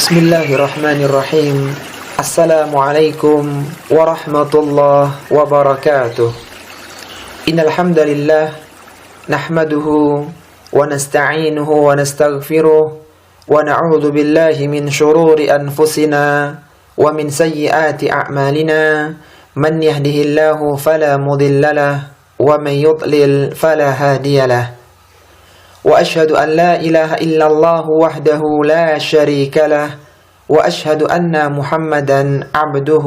Bismillahirrahmanirrahim. Assalamualaikum warahmatullahi wabarakatuh. Innal hamdalillah nahmaduhu wa nasta'inuhu wa nastaghfiruh wa na'udzu billahi min shururi anfusina wa min sayyiati a'malina. Man yahdihillahu fala mudilla lahu wa man yudlil fala hadiyalah. وأشهد أن لا إله إلا الله وحده لا شريك له وأشهد أن محمدا عبده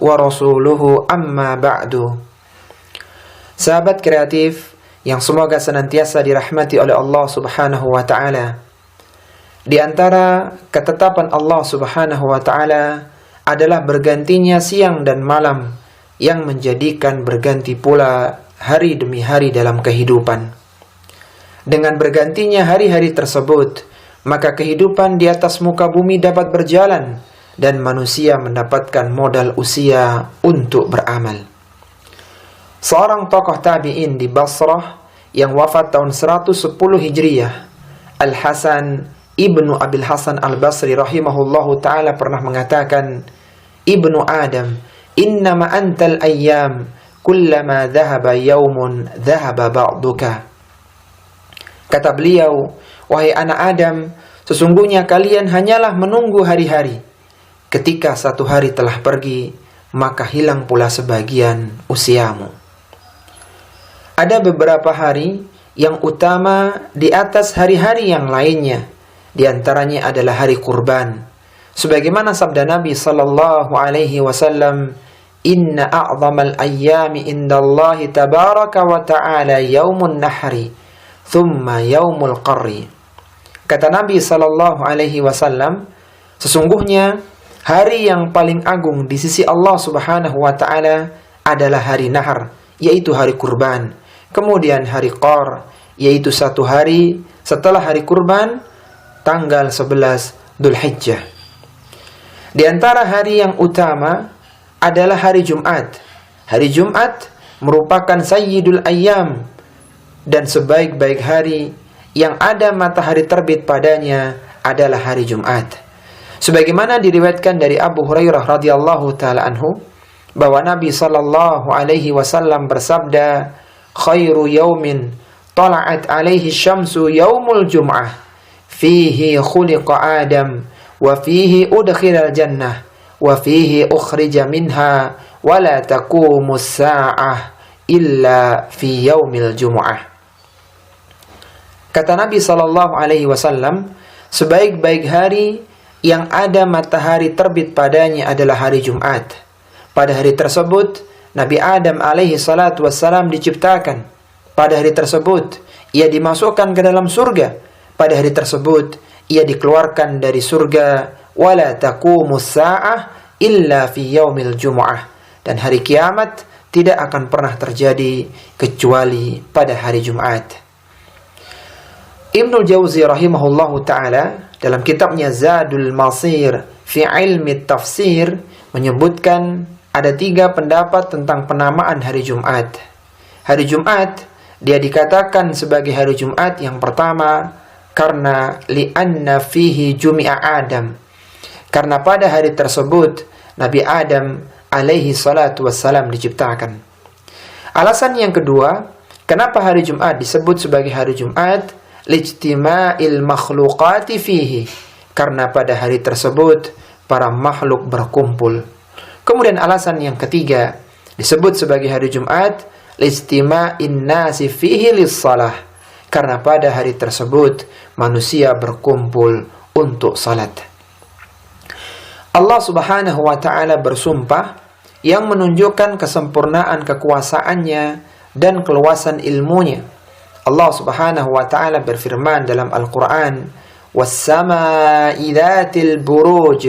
ورسوله أما بعد. Sahabat kreatif yang semoga senantiasa dirahmati oleh Allah Subhanahu wa taala. Di antara ketetapan Allah Subhanahu wa taala adalah bergantinya siang dan malam yang menjadikan berganti pula hari demi hari dalam kehidupan. Dengan bergantinya hari-hari tersebut, maka kehidupan di atas muka bumi dapat berjalan dan manusia mendapatkan modal usia untuk beramal. Seorang tokoh tabi'in di Basrah yang wafat tahun 110 Hijriyah, Al-Hasan Ibnu Abil Hasan Al-Basri rahimahullahu ta'ala pernah mengatakan, Ibnu Adam, innama antal ayyam, kullama dhahaba yaumun dhahaba ba'duka. Kata beliau, wahai anak Adam, sesungguhnya kalian hanyalah menunggu hari-hari. Ketika satu hari telah pergi, maka hilang pula sebagian usiamu. Ada beberapa hari yang utama di atas hari-hari yang lainnya. Di antaranya adalah hari kurban. Sebagaimana sabda Nabi sallallahu alaihi wasallam, "Inna a'zamal ayyami indallahi tabaraka wa ta'ala yaumun nahri. Thumma yaumul qarri." Kata Nabi sallallahu alaihi wasallam, sesungguhnya hari yang paling agung di sisi Allah Subhanahu wa taala adalah hari nahar, yaitu hari kurban. Kemudian hari qar, yaitu satu hari setelah hari kurban, tanggal 11 Dzulhijjah. Di antara hari yang utama adalah hari Jumat. Hari Jumat merupakan sayyidul ayyam, dan sebaik-baik hari yang ada matahari terbit padanya adalah hari Jumat. Sebagaimana diriwayatkan dari Abu Hurairah radhiyallahu taala anhu bahwa Nabi sallallahu alaihi wasallam bersabda, "Khairu yaumin tala'at alaihi syamsu yaumul jum'ah, fihi khuliqa Adam wa fihi udkhilal jannah wa fihi ukhrija minha wa la taqumus sa'ah illa fi yaumil jum'ah." Kata Nabi sallallahu alaihi wasallam, sebaik-baik hari yang ada matahari terbit padanya adalah hari Jumat. Pada hari tersebut, Nabi Adam alaihi salatu wassalam diciptakan. Pada hari tersebut, ia dimasukkan ke dalam surga. Pada hari tersebut, ia dikeluarkan dari surga. Wala taqumus sa'ah illa fi yaumil jumu'ah. Dan hari kiamat tidak akan pernah terjadi kecuali pada hari Jumat. Ibnu Jauzi rahimahullahu ta'ala dalam kitabnya Zadul Masir fi ilmi tafsir menyebutkan ada 3 pendapat tentang penamaan hari Jumat. Hari Jumat dia dikatakan sebagai hari Jumat yang pertama karena li'anna fihi jumi'a Adam, karena pada hari tersebut Nabi Adam alaihi salatu wassalam diciptakan. Alasan yang kedua, kenapa hari Jumat disebut sebagai hari Jumat? Lijtima'il makhluqati fihi, karena pada hari tersebut para makhluk berkumpul. Kemudian alasan yang ketiga disebut sebagai hari Jumat lijtima'in nasi fihi lis-shalah, karena pada hari tersebut manusia berkumpul untuk salat. Allah Subhanahu wa taala bersumpah yang menunjukkan kesempurnaan kekuasaannya dan keluasan ilmunya. Allah Subhanahu wa ta'ala berfirman dalam Al-Quran, "Was-samaa'i dhatil buruj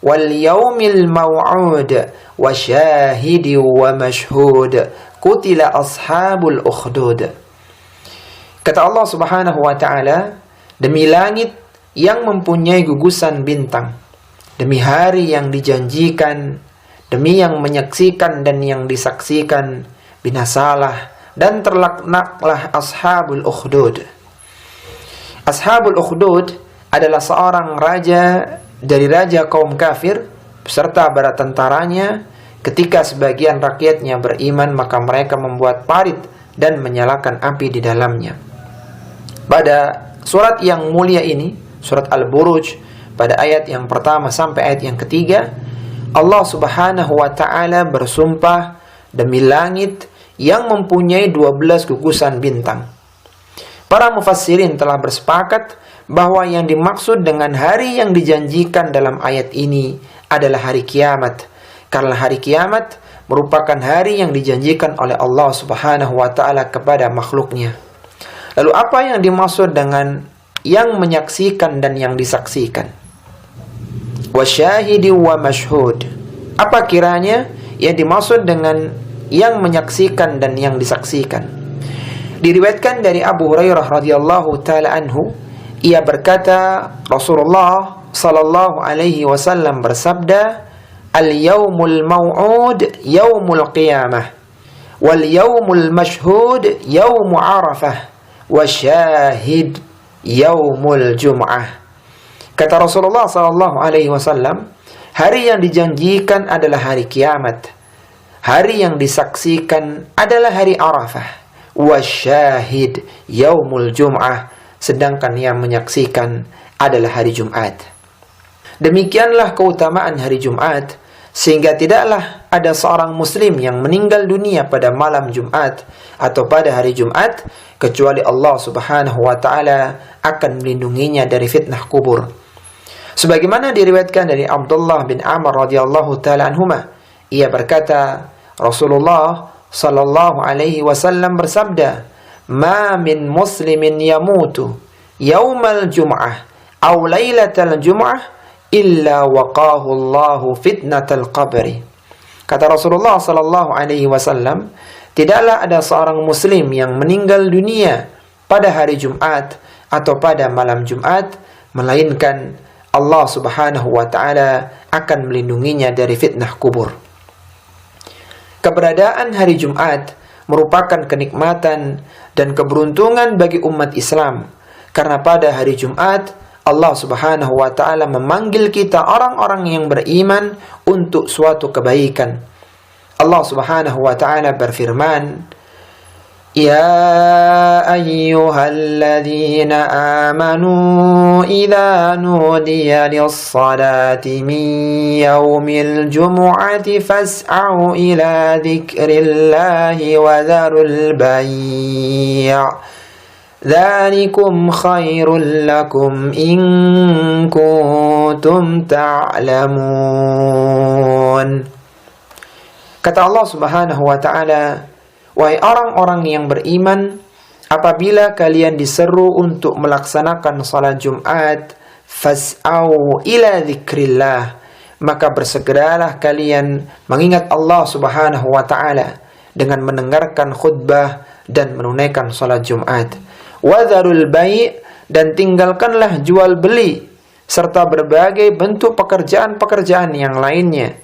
wal yaumil maw'ud wa syahidin wa mashhud qutila ashabul ukhdud." Kata Allah Subhanahu wa ta'ala, demi langit yang mempunyai gugusan bintang, demi hari yang dijanjikan, demi yang menyaksikan dan yang disaksikan, binasalah dan terlaknatlah ashabul ukhdud. Ashabul ukhdud adalah seorang raja dari raja kaum kafir beserta bala tentaranya. Ketika sebagian rakyatnya beriman, maka mereka membuat parit dan menyalakan api di dalamnya. Pada surat yang mulia ini, surat Al-Buruj, pada ayat yang pertama sampai ayat yang ketiga, Allah Subhanahu wa ta'ala bersumpah demi langit yang mempunyai 12 gugusan bintang. Para mufassirin telah bersepakat bahwa yang dimaksud dengan hari yang dijanjikan dalam ayat ini adalah hari kiamat. Karena hari kiamat merupakan hari yang dijanjikan oleh Allah Subhanahu wa ta'ala kepada makhluknya. Lalu apa yang dimaksud dengan yang menyaksikan dan yang disaksikan? Wasyahidi wa mashhud. Apa kiranya yang dimaksud dengan yang menyaksikan dan yang disaksikan? Diriwayatkan dari Abu Hurairah radhiyallahu taala anhu, ia berkata, Rasulullah sallallahu alaihi wasallam bersabda, Al-yawmul maw'ud yawmul qiyamah, wal yawmul mashhud yawmu arafah, wa syahid yawmul jum'ah. Kata Rasulullah sallallahu alaihi wasallam, hari yang dijanjikan adalah hari kiamat. Hari yang disaksikan adalah hari Arafah. Wa syahid yaumul jum'ah. Sedangkan yang menyaksikan adalah hari Jumat. Demikianlah keutamaan hari Jumat, sehingga tidaklah ada seorang muslim yang meninggal dunia pada malam Jumat atau pada hari Jumat kecuali Allah Subhanahu wa ta'ala akan melindunginya dari fitnah kubur. Sebagaimana diriwayatkan dari Abdullah bin Amr radhiyallahu ta'ala anhuma, ia berkata, Rasulullah sallallahu alaihi wasallam bersabda, "Ma min muslimin yamutu yaumal jum'ah aw lailatal jum'ah illa waqahu Allahu fitnatal qabri." Kata Rasulullah sallallahu alaihi wasallam, tidaklah ada seorang muslim yang meninggal dunia pada hari Jumat atau pada malam Jumat, melainkan Allah Subhanahu wa ta'ala akan melindunginya dari fitnah kubur. Keberadaan hari Jumat merupakan kenikmatan dan keberuntungan bagi umat Islam, karena pada hari Jumat Allah Subhanahu wa ta'ala memanggil kita orang-orang yang beriman untuk suatu kebaikan. Allah Subhanahu wa ta'ala berfirman, Ya ayyuhalladzina amanu idza nudiya lis-salati min yaumil jumu'ati fas'au ila dzikrillahi wa dzarul bai'. Dzalikum khairul lakum in kuntum ta'lamun. Kata Allah Subhanahu wa ta'ala, wahai orang-orang yang beriman, apabila kalian diseru untuk melaksanakan salat Jumat, fas'au ila dzikrillah, maka bersegeralah kalian mengingat Allah Subhanahu wa ta'ala dengan mendengarkan khutbah dan menunaikan salat Jumat. Wadharul bai', dan tinggalkanlah jual beli serta berbagai bentuk pekerjaan-pekerjaan yang lainnya.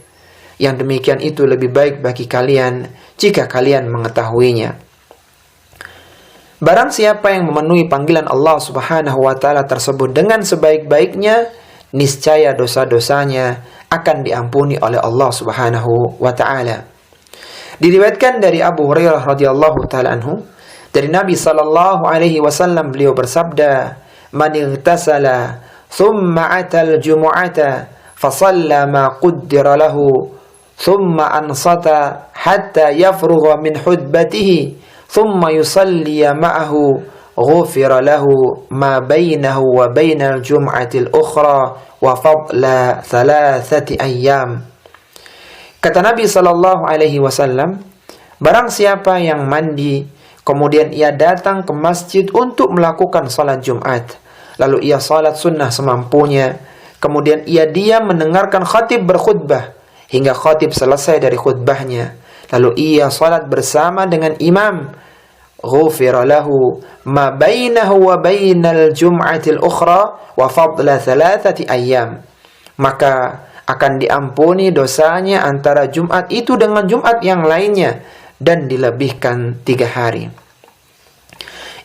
Yang demikian itu lebih baik bagi kalian jika kalian mengetahuinya. Barang siapa yang memenuhi panggilan Allah Subhanahu wa ta'ala tersebut dengan sebaik-baiknya, niscaya dosa-dosanya akan diampuni oleh Allah Subhanahu wa ta'ala. Diriwayatkan dari Abu Hurairah radhiyallahu ta'ala anhu, dari Nabi sallallahu alaihi wasallam, beliau bersabda, "Man igtasala thumma atal jumu'ata fa shalla ma qaddara lahu thumma ansata hatta yafrugha min hudbatihi thumma yusalli ma'ahu ghufira lahu ma bainahu wa bainal jum'atil ukhra wa fadla thalathati ayyam." Kata Nabi sallallahu alaihi wasallam, barang siapa yang mandi kemudian ia datang ke masjid untuk melakukan salat Jumat, lalu ia salat sunnah semampunya, kemudian ia diam mendengarkan khatib berkhutbah hingga khatib selesai dari khutbahnya, lalu ia salat bersama dengan imam, ghufira lahu ma bainahu wa bainal jum'atil ukhra wa fadla thalathati ayyam, maka akan diampuni dosanya antara Jumat itu dengan Jumat yang lainnya dan dilebihkan 3 hari.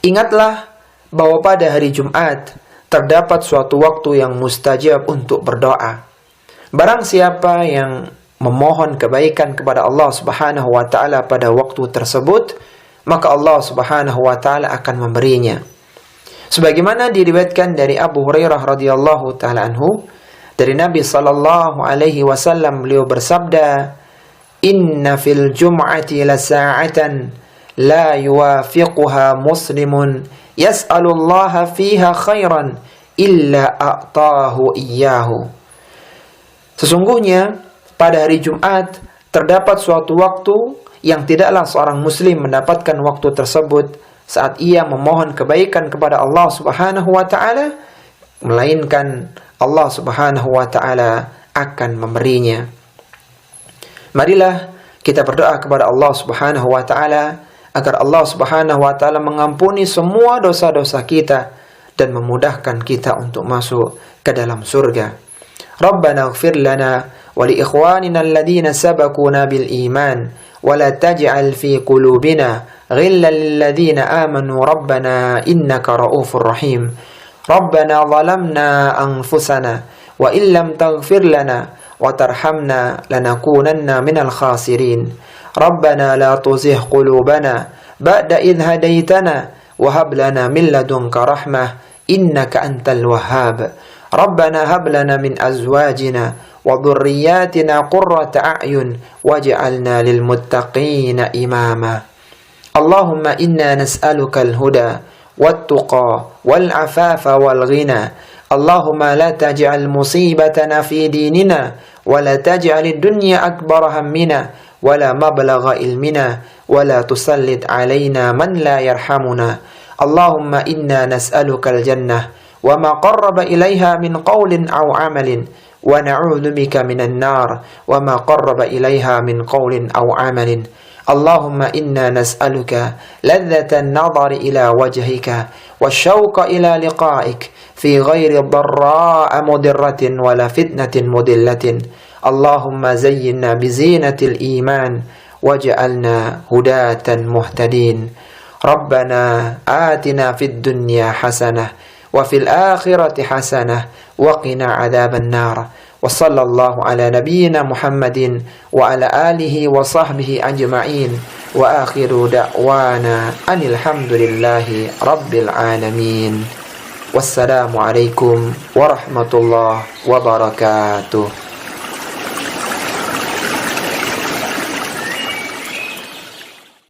Ingatlah bahwa pada hari Jumat terdapat suatu waktu yang mustajab untuk berdoa. Barang siapa yang memohon kebaikan kepada Allah Subhanahu wa taala pada waktu tersebut, maka Allah Subhanahu wa taala akan memberinya. Sebagaimana diriwayatkan dari Abu Hurairah radhiyallahu taala anhu, dari Nabi sallallahu alaihi wasallam, beliau bersabda, "Inna fil jum'ati la sa'atan la yuwafiquha muslimun yas'alullaha fiha khairan illa a'tahu iyyahu." Sesungguhnya pada hari Jumat terdapat suatu waktu yang tidaklah seorang muslim mendapatkan waktu tersebut saat ia memohon kebaikan kepada Allah Subhanahu wa taala, melainkan Allah Subhanahu wa taala akan memberinya. Marilah kita berdoa kepada Allah Subhanahu wa taala agar Allah Subhanahu wa taala mengampuni semua dosa-dosa kita dan memudahkan kita untuk masuk ke dalam surga. Rabbana ighfir lana wa li ikhwanina alladhina sabaquna bil iman wa la taj'al fi qulubina ghillan lil ladzina amanu rabbana innaka ra'ufur rahim. Rabbana zalamna anfusana wa illam taghfir lana wa tarhamna lanakunanna minal khasirin. Rabbana la tuzigh qulubana ba'da idh hadaitana wa hab lana min ladunka rahmah innaka antal wahhab. Rabbana hab lana min azwajina wa dhurriyyatina qurrata a'yun waj'alna lil muttaqina imama. Allahumma inna nas'aluka al-huda wat-tuqa wal-'afafa wal-ghina. Allahumma la taj'al musibatana fi dinina wa la taj'al ad-dunya akbara hammina wa la mablagha ilmina wa la tusallit 'alaina man la yarhamuna. Allahumma inna nas'aluka al-jannah wa ma qarraba ilaiha min qawlin aw 'amalin wa na'udzu bika minan nar wa ma qarraba ilaiha min qawlin aw 'amalin. Allahumma inna nas'aluka ladzatan nadhari ila wajhika wasyauqa ila liqa'ik fi ghairi dharra'a mudirratin wala fitnatin mudillatin. Allahumma zayyinna bizinatil iman waj'alna hudatan muhtadin. Rabbana atina fid dunya hasanah wa fil akhirati hasanah wa qina adzaban nar. Wa sallallahu ala nabiyyina Muhammadin wa ala alihi wa sahbihi ajma'in. Wa akhiru da'wana anil hamdulillahi rabbil alamin. Wassalamu alaikum warahmatullahi wabarakatuh.